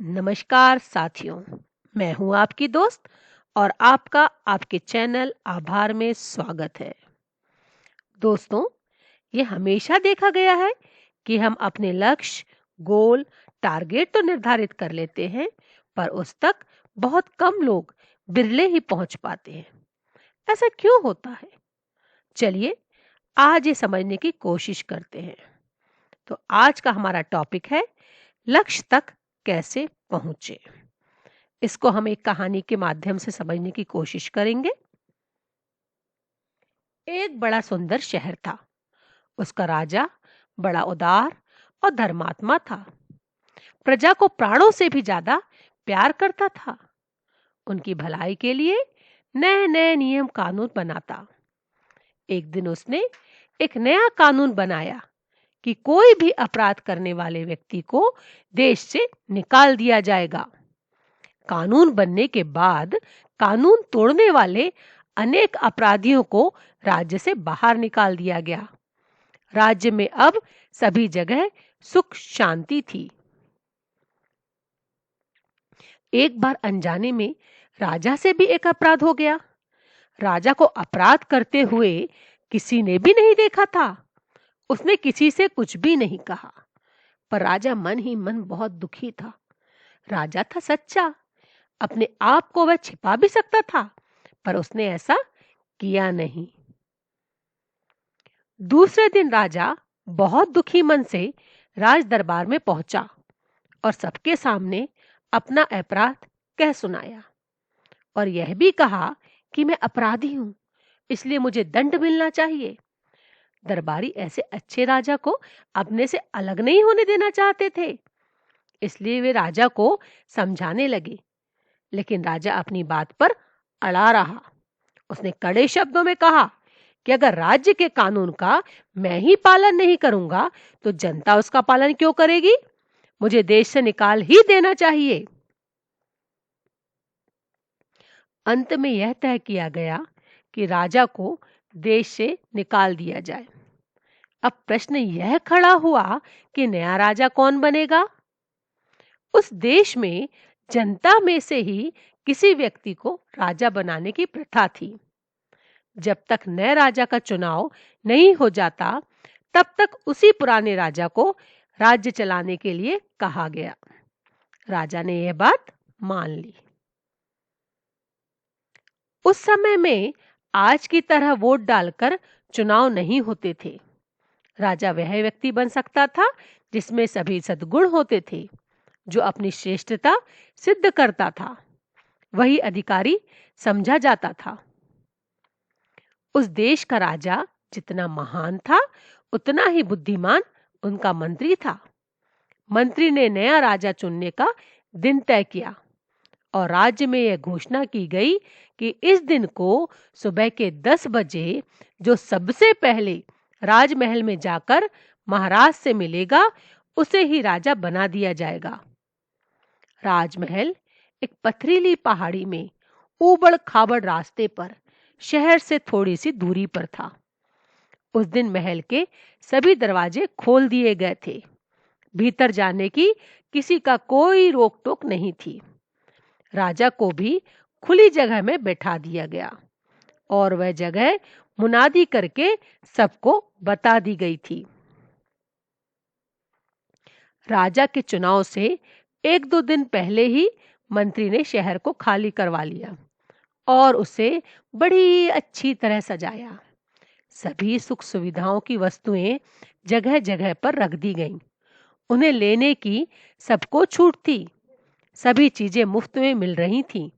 नमस्कार साथियों, मैं हूं आपकी दोस्त और आपका आपके चैनल आभार में स्वागत है। दोस्तों, ये हमेशा देखा गया है कि हम अपने लक्ष्य, गोल, टारगेट तो निर्धारित कर लेते हैं, पर उस तक बहुत कम लोग, बिरले ही पहुंच पाते हैं। ऐसा क्यों होता है? चलिए आज ये समझने की कोशिश करते हैं। तो आज का हमारा टॉपिक है लक्ष्य तक कैसे पहुंचे। इसको हम एक कहानी के माध्यम से समझने की कोशिश करेंगे। एक बड़ा सुंदर शहर था। उसका राजा बड़ा उदार और धर्मात्मा था। प्रजा को प्राणों से भी ज्यादा प्यार करता था। उनकी भलाई के लिए नए नए नियम कानून बनाता। एक दिन उसने एक नया कानून बनाया कि कोई भी अपराध करने वाले व्यक्ति को देश से निकाल दिया जाएगा। कानून बनने के बाद कानून तोड़ने वाले अनेक अपराधियों को राज्य से बाहर निकाल दिया गया। राज्य में अब सभी जगह सुख शांति थी। एक बार अनजाने में राजा से भी एक अपराध हो गया। राजा को अपराध करते हुए किसी ने भी नहीं देखा था। उसने किसी से कुछ भी नहीं कहा, पर राजा मन ही मन बहुत दुखी था। राजा था सच्चा, अपने आप को वह छिपा भी सकता था, पर उसने ऐसा किया नहीं। दूसरे दिन राजा बहुत दुखी मन से राज दरबार में पहुंचा और सबके सामने अपना अपराध कह सुनाया और यह भी कहा कि मैं अपराधी हूं, इसलिए मुझे दंड मिलना चाहिए। दरबारी ऐसे अच्छे राजा को अपने से अलग नहीं होने देना चाहते थे, इसलिए वे राजा को समझाने लगे, लेकिन राजा अपनी बात पर अड़ा रहा। उसने कड़े शब्दों में कहा कि अगर राज्य के कानून का मैं ही पालन नहीं करूंगा तो जनता उसका पालन क्यों करेगी? मुझे देश से निकाल ही देना चाहिए। अंत में यह तय किया गया कि राजा को देश से निकाल दिया जाए। अब प्रश्न यह खड़ा हुआ कि नया राजा कौन बनेगा? उस देश में जनता में से ही किसी व्यक्ति को राजा बनाने की प्रथा थी। जब तक नए राजा का चुनाव नहीं हो जाता, तब तक उसी पुराने राजा को राज्य चलाने के लिए कहा गया। राजा ने यह बात मान ली। उस समय में आज की तरह वोट डालकर चुनाव नहीं होते थे। राजा वह व्यक्ति बन सकता था जिसमें सभी सद्गुण होते थे, जो अपनी श्रेष्ठता सिद्ध करता था। वही अधिकारी समझा जाता था। उस देश का राजा जितना महान था, उतना ही बुद्धिमान उनका मंत्री था। मंत्री ने नया राजा चुनने का दिन तय किया और राज्य में यह घोषणा की गई कि इस दिन को सुबह के 10 बजे जो सबसे पहले राजमहल में जाकर महाराज से मिलेगा, उसे ही राजा बना दिया जाएगा। राजमहल एक पथरीली पहाड़ी में ऊबड़ खाबड़ रास्ते पर शहर से थोड़ी सी दूरी पर था। उस दिन महल के सभी दरवाजे खोल दिए गए थे। भीतर जाने की किसी का कोई रोक टोक नहीं थी। राजा को भी खुली जगह में बैठा दिया गया और वह जगह मुनादी करके सबको बता दी गई थी। राजा के चुनाव से 1-2 दिन पहले ही मंत्री ने शहर को खाली करवा लिया और उसे बड़ी अच्छी तरह सजाया। सभी सुख सुविधाओं की वस्तुएं जगह जगह पर रख दी गईं। उन्हें लेने की सबको छूट थी। सभी चीजें मुफ्त में मिल रही थीं।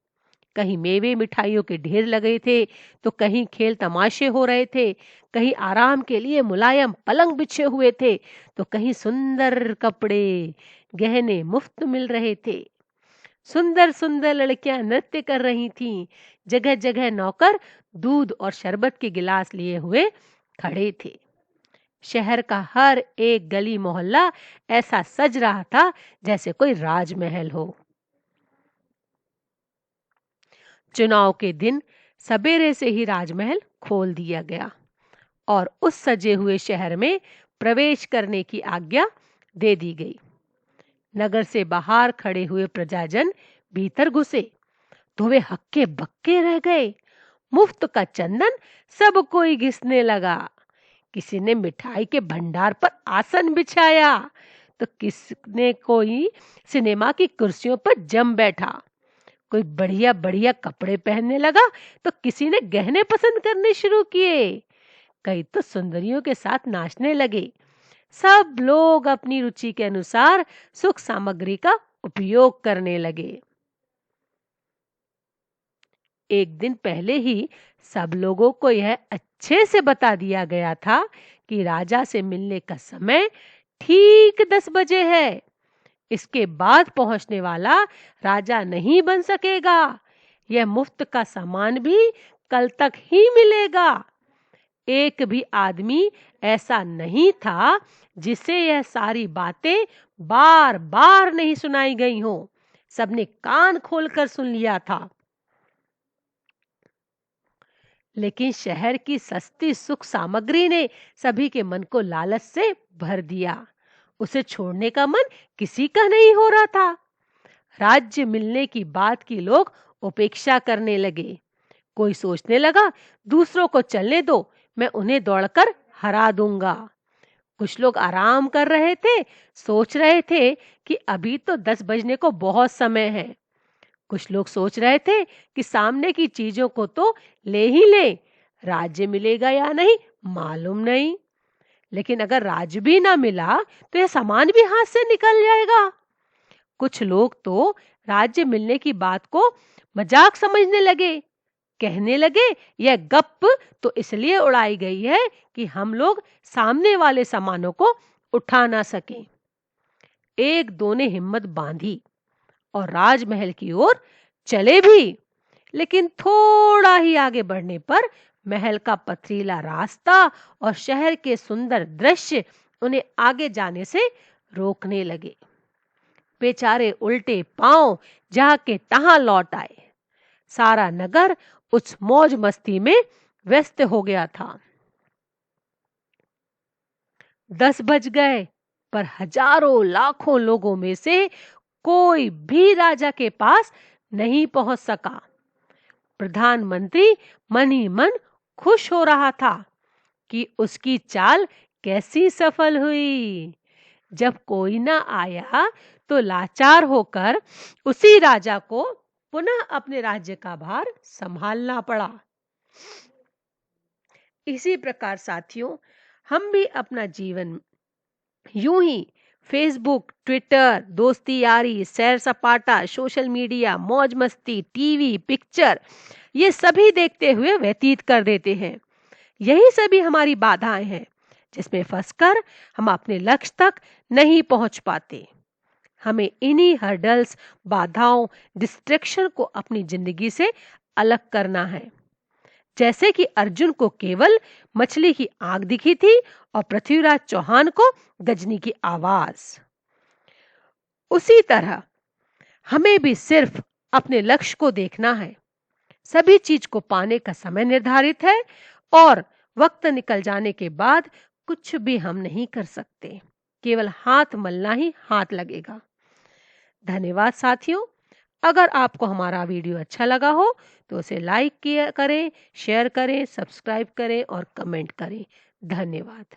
कहीं मेवे मिठाइयों के ढेर लगे थे, तो कहीं खेल तमाशे हो रहे थे, कहीं आराम के लिए मुलायम पलंग बिछे हुए थे, तो कहीं सुंदर कपड़े गहने मुफ्त मिल रहे थे। सुंदर सुंदर लड़कियां नृत्य कर रही थीं। जगह जगह नौकर दूध और शरबत के गिलास लिए हुए खड़े थे। शहर का हर एक गली मोहल्ला ऐसा सज रहा था जैसे कोई राजमहल हो। चुनाव के दिन सवेरे से ही राजमहल खोल दिया गया और उस सजे हुए शहर में प्रवेश करने की आज्ञा दे दी गई। नगर से बाहर खड़े हुए प्रजाजन भीतर घुसे तो वे हक्के बक्के रह गए। मुफ्त का चंदन सब कोई घिसने लगा। किसी ने मिठाई के भंडार पर आसन बिछाया तो किसने कोई सिनेमा की कुर्सियों पर जम बैठा। कोई बढ़िया बढ़िया कपड़े पहनने लगा तो किसी ने गहने पसंद करने शुरू किए। कई तो सुंदरियों के साथ नाचने लगे। सब लोग अपनी रुचि के अनुसार सुख सामग्री का उपयोग करने लगे। एक दिन पहले ही सब लोगों को यह अच्छे से बता दिया गया था कि राजा से मिलने का समय ठीक 10 बजे है। इसके बाद पहुंचने वाला राजा नहीं बन सकेगा। यह मुफ्त का सामान भी कल तक ही मिलेगा। एक भी आदमी ऐसा नहीं था जिसे यह सारी बातें बार बार नहीं सुनाई गई हो। सबने कान खोलकर सुन लिया था। लेकिन शहर की सस्ती सुख सामग्री ने सभी के मन को लालच से भर दिया। उसे छोड़ने का मन किसी का नहीं हो रहा था। राज्य मिलने की बात की लोग उपेक्षा करने लगे। कोई सोचने लगा, दूसरों को चलने दो, मैं उन्हें दौड़कर हरा दूंगा। कुछ लोग आराम कर रहे थे, सोच रहे थे कि अभी तो 10 बजने को बहुत समय है। कुछ लोग सोच रहे थे कि सामने की चीजों को तो ले ही ले, राज्य मिलेगा या नहीं मालूम नहीं। लेकिन अगर राज्य भी ना मिला तो यह सामान भी हाथ से निकल जाएगा। कुछ लोग तो राज्य मिलने की बात को मजाक समझने लगे। कहने लगे, यह गप तो इसलिए उड़ाई गई है कि हम लोग सामने वाले सामानों को उठा ना सकें। एक दो ने हिम्मत बांधी और राजमहल की ओर चले भी। लेकिन थोड़ा ही आगे बढ़ने पर महल का पथरीला रास्ता और शहर के सुंदर दृश्य उन्हें आगे जाने से रोकने लगे। बेचारे उल्टे पांव जहां के तहां लौट आए। सारा नगर उस मौज मस्ती में व्यस्त हो गया था। 10 बज गए पर हजारों लाखों लोगों में से कोई भी राजा के पास नहीं पहुंच सका। प्रधानमंत्री मन ही मन खुश हो रहा था कि उसकी चाल कैसी सफल हुई। जब कोई ना आया तो लाचार होकर उसी राजा को पुनः अपने राज्य का भार संभालना पड़ा। इसी प्रकार साथियों, हम भी अपना जीवन यूं ही फेसबुक, ट्विटर, दोस्ती यारी, सैर सपाटा, सोशल मीडिया, मौज मस्ती, टीवी, पिक्चर, ये सभी देखते हुए व्यतीत कर देते हैं। यही सभी हमारी बाधाएं हैं जिसमें फंसकर हम अपने लक्ष्य तक नहीं पहुंच पाते। हमें इन्हीं हर्डल्स, बाधाओं, डिस्ट्रैक्शन को अपनी जिंदगी से अलग करना है। जैसे कि अर्जुन को केवल मछली की आंख दिखी थी और पृथ्वीराज चौहान को गजनी की आवाज। उसी तरह हमें भी सिर्फ अपने लक्ष्य को देखना है। सभी चीज को पाने का समय निर्धारित है और वक्त निकल जाने के बाद कुछ भी हम नहीं कर सकते। केवल हाथ मलना ही हाथ लगेगा। धन्यवाद साथियों। अगर आपको हमारा वीडियो अच्छा लगा हो तो उसे लाइक करें, शेयर करें, सब्सक्राइब करें और कमेंट करें। धन्यवाद।